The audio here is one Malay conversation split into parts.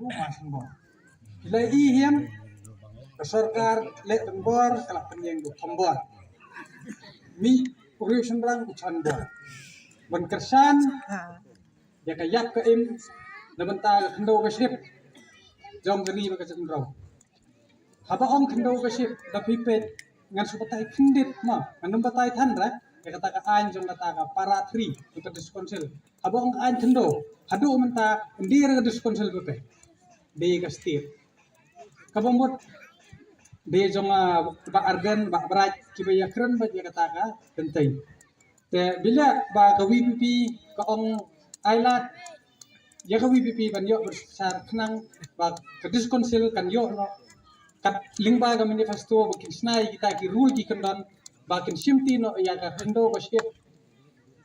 tu masan bor. Bila hiam Sarkar le bor kalak penyeng du pembor. Mi urusan rang ucan bor. Ben kersan ya kayak ke im nabenta kendo besip jom gani bakajan raw. Haba om kendo besip da pipet ngan supatai kendit ma ngan batai thandra ya kata ka an jom kata ka para tri untuk diskonsel. Haba om an kendo hadu menta ndir diskonsel bepe. Di kastir. Kabomot de jonga ba argan ba berat kibaya keren ba dia kata ka penting. Te bila ba KWPP ka ong ailat ya KWPP ban yo besar kenang ba ke diskonsel kan yo no kat lingba ga manifesto bakin snai kita ki rule ki kendon bakin simti no ya ka hendo ba ship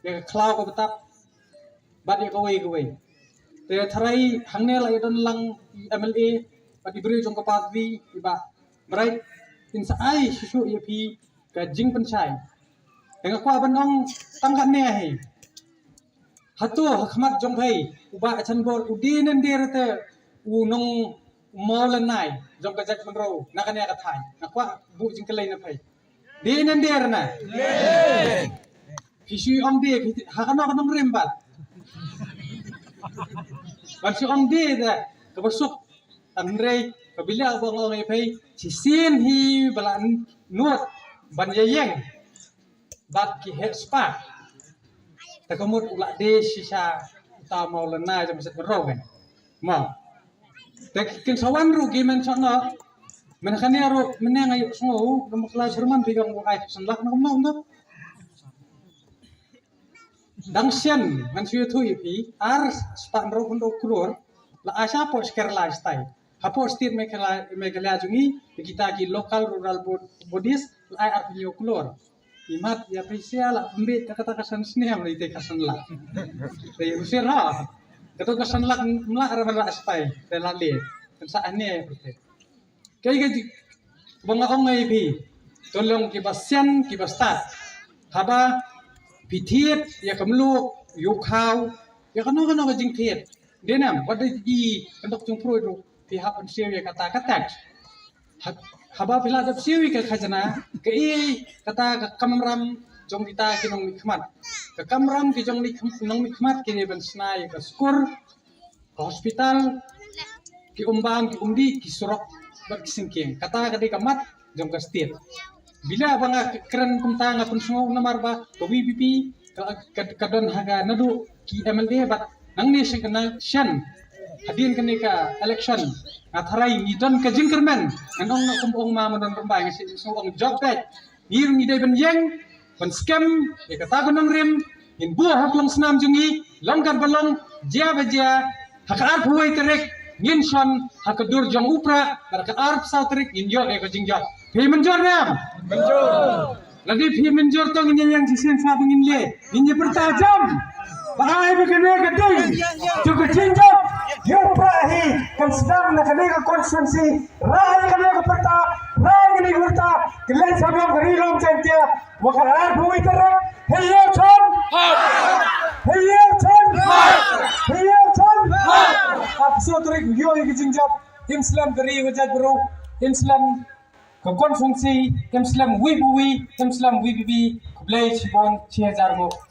ya ka klaw ko betap ba dia kawai te tharai hangne la yadon lang MLA ba diberi jong ka patwi ba berai insa ai susu ya pi ka jing pensai dengan kwa banong tangkat ne hai hatu hakmat jong hai uba chan bor udin ndir te unong molanai jong ka jak menro nakane ka thai nakwa bu jing kelai na pai din ndir na fisu om de hakano kanong rembat ban si om de da ka basuk tanrei kabila bang ong pai si sin hi balan nuot ban yeng bak ki het spa ta kamut ula de sisa ta maulana jam set bro kan ma ta kin sawan ru gi men sono men khani ru menang ayo so dum kelas herman pegang ai sanlak na kumno dang sian man siu thu pi ar spa ro kondo kror la asa po skerla style hapo stir mekala jungi kita ki local rural bodies la ar pinyo klor imat ya spesial ambit kata kasan sini am ite kasan la dei usira kata kasan la mla ara aspai telale sa ane pute kai ga banga ongai pi tolong ki basyan ki bastat haba pithiet ya kamlu yu khaw ya kano ga jing thiet denam wadai ji kantok chung pro ro pi hapan sewi kata katak haba pila jab sewi ka khajana ke i kata ka kamram jong kita kinong nikmat ka kamram ki jong nong nikmat kini ben snai ka skur ka hospital ki umbang ki umdi ki surok ber kisingking kata ka di kamat jong ka stir bila banga keren kumta ngapun sungo namar ba ka WPP ka don haga nadu ki MLA bat nang ni shan hadin kene ka election atharai ni don ka jingkerman anong na kumpong ma don pambay ngasi so ang job bet hirung ni ben yeng ben scam e kata gonong rim in buah haklong snam jungi longkar balong jia bajia hakar huai terek ngin son hakadur jong upra barka arp sa terek in yo e ka jingjot phi menjor nam menjor lagi phi menjor to ngin yang sisen sa bingin le in pertajam bahai begini gedung juga jingjot Yuprahi kan sedang nak kena konstitusi rahi kena keperta rahi kena keperta kalian sebelum gerilong cantia makanan bumi terang hiyo chan abso terik yo yang jingjap Islam dari wajah bro Islam ke konstitusi Islam wibuwi Islam wibibi kublai cibon 6000